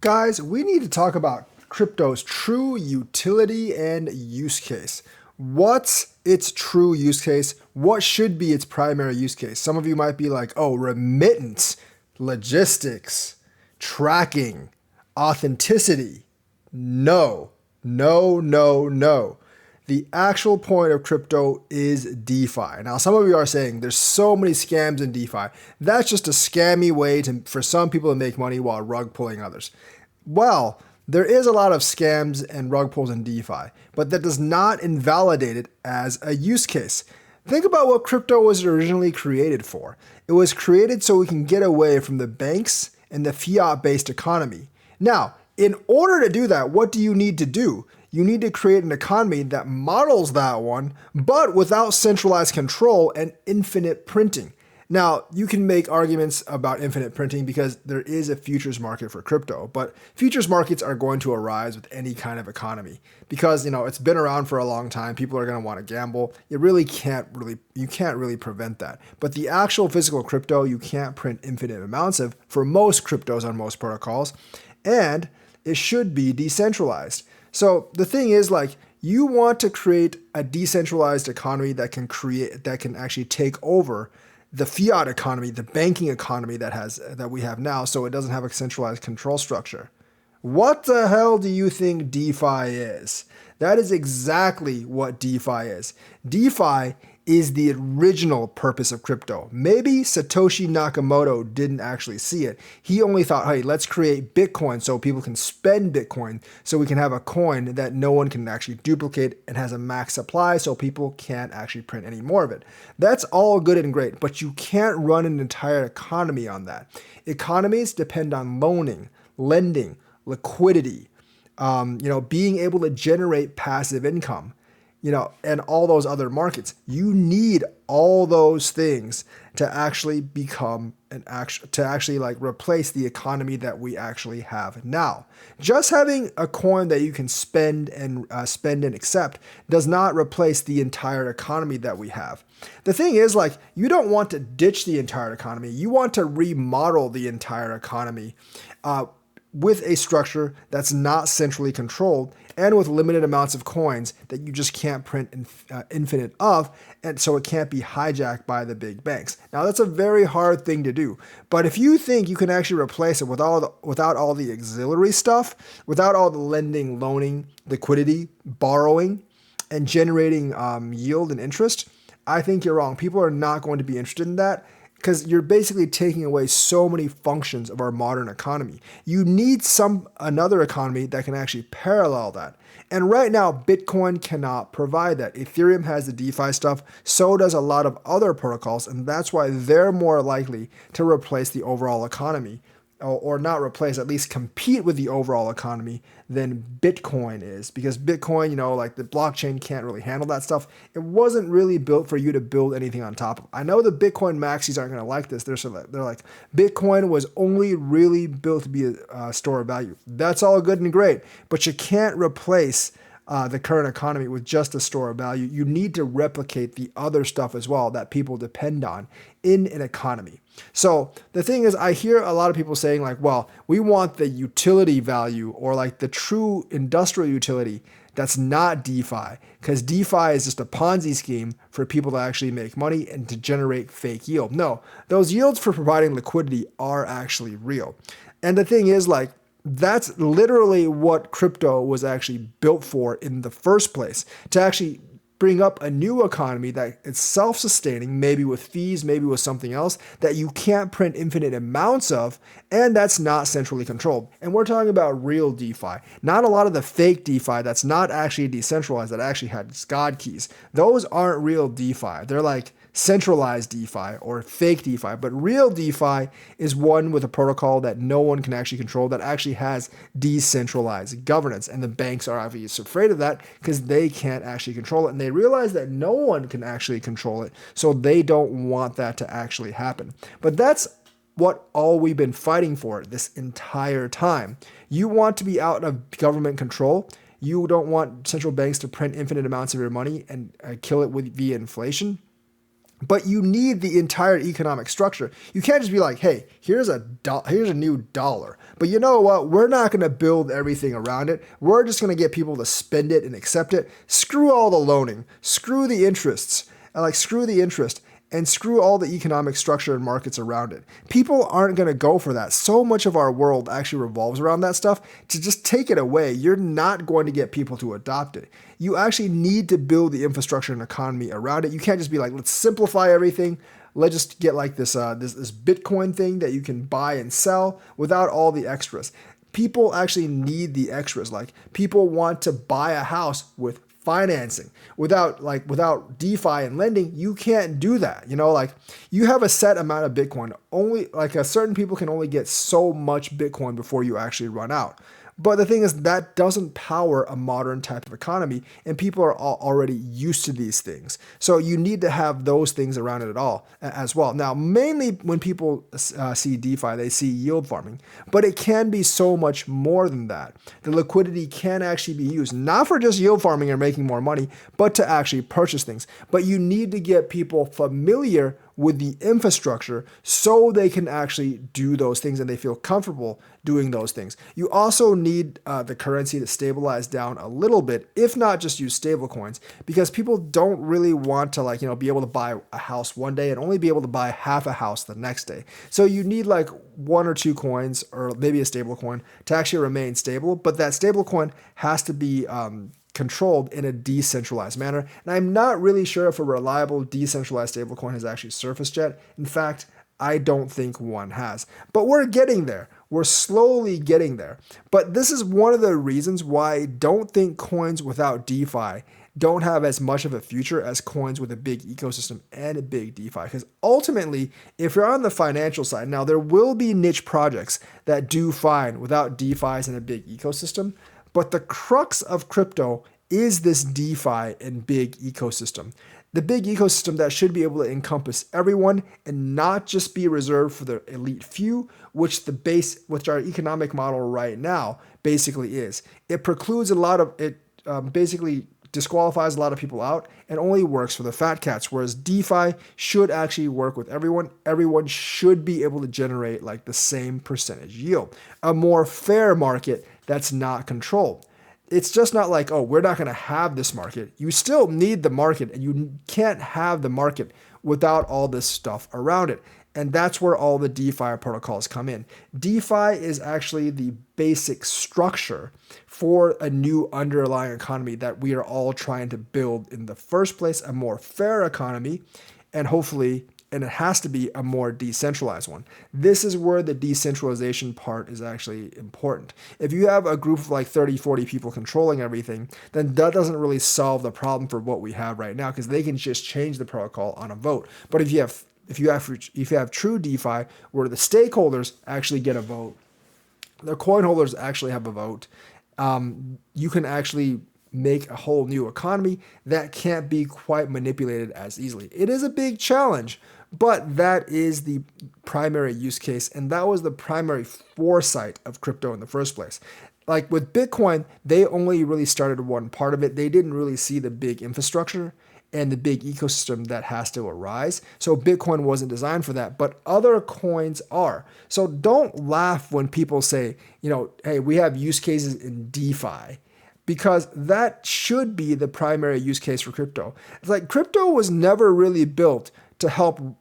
Guys, we need to talk about crypto's true utility and use case. What's its true use case? What should be its primary use case? Some of you might be like, oh, remittance, logistics, tracking, authenticity. No, no, no, no. The actual point of crypto is DeFi. Now, some of you are saying there's so many scams in DeFi. That's just a scammy way for some people to make money while rug pulling others. Well, there is a lot of scams and rug pulls in DeFi, but that does not invalidate it as a use case. Think about what crypto was originally created for. It was created so we can get away from the banks and the fiat-based economy. Now, in order to do that, what do you need to do? You need to create an economy that models that one, but without centralized control and infinite printing. Now, you can make arguments about infinite printing because there is a futures market for crypto, but futures markets are going to arise with any kind of economy because, it's been around for a long time. People are going to want to gamble. You can't really prevent that. But the actual physical crypto, you can't print infinite amounts of for most cryptos on most protocols, and it should be decentralized. So the thing is, you want to create a decentralized economy that can actually take over the fiat economy, the banking economy that we have now, so it doesn't have a centralized control structure. What the hell do you think DeFi is? That is exactly what DeFi is. DeFi is the original purpose of crypto. Maybe Satoshi Nakamoto didn't actually see it. He only thought, hey, let's create Bitcoin so people can spend Bitcoin so we can have a coin that no one can actually duplicate and has a max supply so people can't actually print any more of it. That's all good and great, but you can't run an entire economy on that. Economies depend on loaning, lending, liquidity, being able to generate passive income. And all those other markets. You need all those things to actually replace the economy that we actually have now. Just having a coin that you can spend and accept does not replace the entire economy that we have. The thing is, you don't want to ditch the entire economy. You want to remodel the entire economy with a structure that's not centrally controlled and with limited amounts of coins that you just can't print infinite of, and so it can't be hijacked by the big banks. Now, that's a very hard thing to do, but if you think you can actually replace it without all the auxiliary stuff, without all the lending, loaning, liquidity, borrowing, and generating yield and interest, I think you're wrong. People are not going to be interested in that, because you're basically taking away so many functions of our modern economy. You need another economy that can actually parallel that. And right now, Bitcoin cannot provide that. Ethereum has the DeFi stuff, so does a lot of other protocols, and that's why they're more likely to replace the overall economy, or not replace, at least compete with the overall economy than Bitcoin is. Because Bitcoin, the blockchain can't really handle that stuff. It wasn't really built for you to build anything on top of. I know the Bitcoin maxis aren't going to like this. They're like, Bitcoin was only really built to be a store of value. That's all good and great, but you can't replace the current economy with just a store of value. You need to replicate the other stuff as well that people depend on in an economy. So the thing is, I hear a lot of people saying well, we want the utility value or the true industrial utility that's not DeFi, because DeFi is just a Ponzi scheme for people to actually make money and to generate fake yield. No, those yields for providing liquidity are actually real. And the thing is, that's literally what crypto was actually built for in the first place, to actually bring up a new economy that is self-sustaining, maybe with fees, maybe with something else that you can't print infinite amounts of, and that's not centrally controlled. And we're talking about real DeFi, not a lot of the fake DeFi that's not actually decentralized, that actually had God keys. Those aren't real DeFi. They're centralized DeFi or fake DeFi, but real DeFi is one with a protocol that no one can actually control, that actually has decentralized governance. And the banks are obviously afraid of that because they can't actually control it. And they realize that no one can actually control it. So they don't want that to actually happen. But that's what all we've been fighting for this entire time. You want to be out of government control. You don't want central banks to print infinite amounts of your money and kill it via inflation. But you need the entire economic structure. You can't just be like, hey, here's a new dollar. But you know what? We're not going to build everything around it. We're just going to get people to spend it and accept it. Screw all the loaning. Screw the interests. Screw the interest. And screw all the economic structure and markets around it. People aren't going to go for that. So much of our world actually revolves around that stuff. To just take it away, you're not going to get people to adopt it. You actually need to build the infrastructure and economy around it. You can't just be like, let's simplify everything. Let's just get like this Bitcoin thing that you can buy and sell without all the extras. People actually need the extras. Like, people want to buy a house with financing. Without DeFi and lending, you can't do that. You have a set amount of Bitcoin. Only certain people can only get so much Bitcoin before you actually run out. But the thing is, that doesn't power a modern type of economy, and people are already used to these things. So you need to have those things around it at all as well. Now, mainly when people see DeFi, they see yield farming, but it can be so much more than that. The liquidity can actually be used, not for just yield farming or making more money, but to actually purchase things. But you need to get people familiar with the infrastructure so they can actually do those things and they feel comfortable doing those things. You also need the currency to stabilize down a little bit, if not just use stable coins, because people don't really want to be able to buy a house one day and only be able to buy half a house the next day. So you need one or two coins or maybe a stable coin to actually remain stable, but that stable coin has to be controlled in a decentralized manner. And I'm not really sure if a reliable decentralized stablecoin has actually surfaced yet. In fact, I don't think one has. But we're getting there. We're slowly getting there. But this is one of the reasons why I don't think coins without DeFi don't have as much of a future as coins with a big ecosystem and a big DeFi. Because ultimately, if you're on the financial side, now there will be niche projects that do fine without DeFis and a big ecosystem. But the crux of crypto is this DeFi and big ecosystem. The big ecosystem that should be able to encompass everyone and not just be reserved for the elite few, which our economic model right now basically is. It precludes basically disqualifies a lot of people out and only works for the fat cats, whereas DeFi should actually work with everyone. Everyone should be able to generate the same percentage yield. A more fair market that's not controlled. It's just not we're not going to have this market. You still need the market, and you can't have the market without all this stuff around it. And that's where all the DeFi protocols come in. DeFi is actually the basic structure for a new underlying economy that we are all trying to build in the first place, a more fair economy, and hopefully, and it has to be a more decentralized one. This is where the decentralization part is actually important. If you have a group of 30, 40 people controlling everything, then that doesn't really solve the problem for what we have right now, because they can just change the protocol on a vote. But if you have true DeFi where the stakeholders actually get a vote, the coin holders actually have a vote, you can actually make a whole new economy that can't be quite manipulated as easily. It is a big challenge, but that is the primary use case, and that was the primary foresight of crypto in the first place. With Bitcoin, they only really started one part of it. They didn't really see the big infrastructure and the big ecosystem that has to arise. So Bitcoin wasn't designed for that, but other coins are. So don't laugh when people say, hey, we have use cases in DeFi, because that should be the primary use case for crypto. It's crypto was never really built to help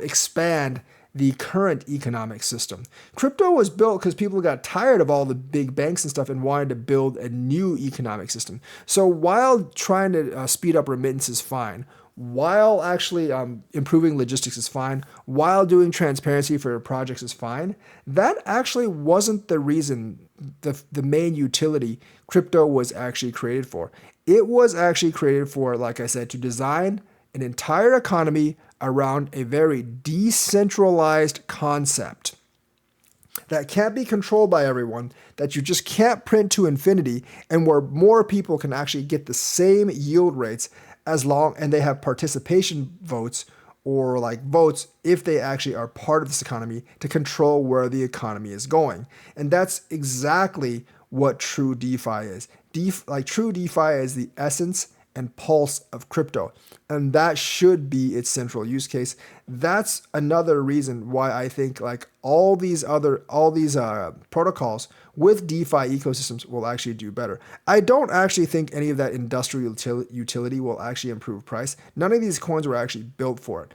expand the current economic system. Crypto was built because people got tired of all the big banks and stuff and wanted to build a new economic system. So while trying to speed up remittance is fine, while actually improving logistics is fine, while doing transparency for your projects is fine, that actually wasn't the reason, the main utility crypto was actually created for. It was actually created for, like I said, to design an entire economy around a very decentralized concept that can't be controlled by everyone, that you just can't print to infinity, and where more people can actually get the same yield rates and they have participation votes or votes if they actually are part of this economy to control where the economy is going. And that's exactly what true DeFi is. True DeFi is the essence and pulse of crypto. And that should be its central use case. That's another reason why I think like all these protocols with DeFi ecosystems will actually do better. I don't actually think any of that industrial utility will actually improve price. None of these coins were actually built for it.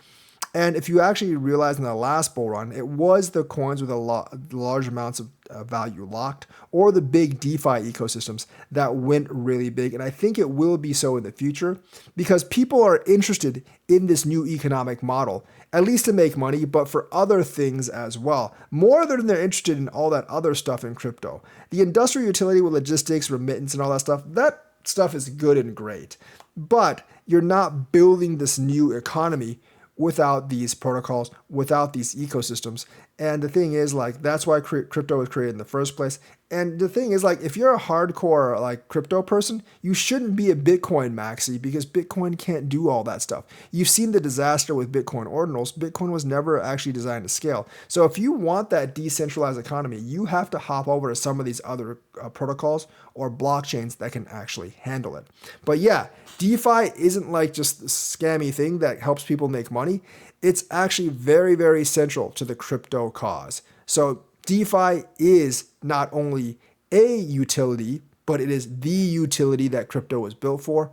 And if you actually realize in the last bull run, it was the coins with large amounts of value locked or the big DeFi ecosystems that went really big. And I think it will be so in the future because people are interested in this new economic model, at least to make money, but for other things as well, more than they're interested in all that other stuff in crypto. The industrial utility with logistics, remittance, and all that stuff is good and great. But you're not building this new economy without these protocols, without these ecosystems. And the thing is, like, that's why crypto was created in the first place. And the thing is, like, if you're a hardcore like crypto person, you shouldn't be a Bitcoin maxi because Bitcoin can't do all that stuff. You've seen the disaster with Bitcoin ordinals. Bitcoin was never actually designed to scale. So if you want that decentralized economy, you have to hop over to some of these other protocols or blockchains that can actually handle it. But yeah, DeFi isn't like just a scammy thing that helps people make money. It's actually very, very central to the crypto cause. So DeFi is not only a utility, but it is the utility that crypto was built for.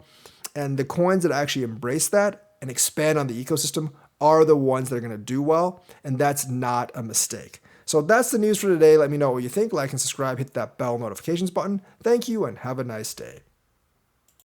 And the coins that actually embrace that and expand on the ecosystem are the ones that are going to do well. And that's not a mistake. So that's the news for today. Let me know what you think. Like and subscribe, hit that bell notifications button. Thank you and have a nice day.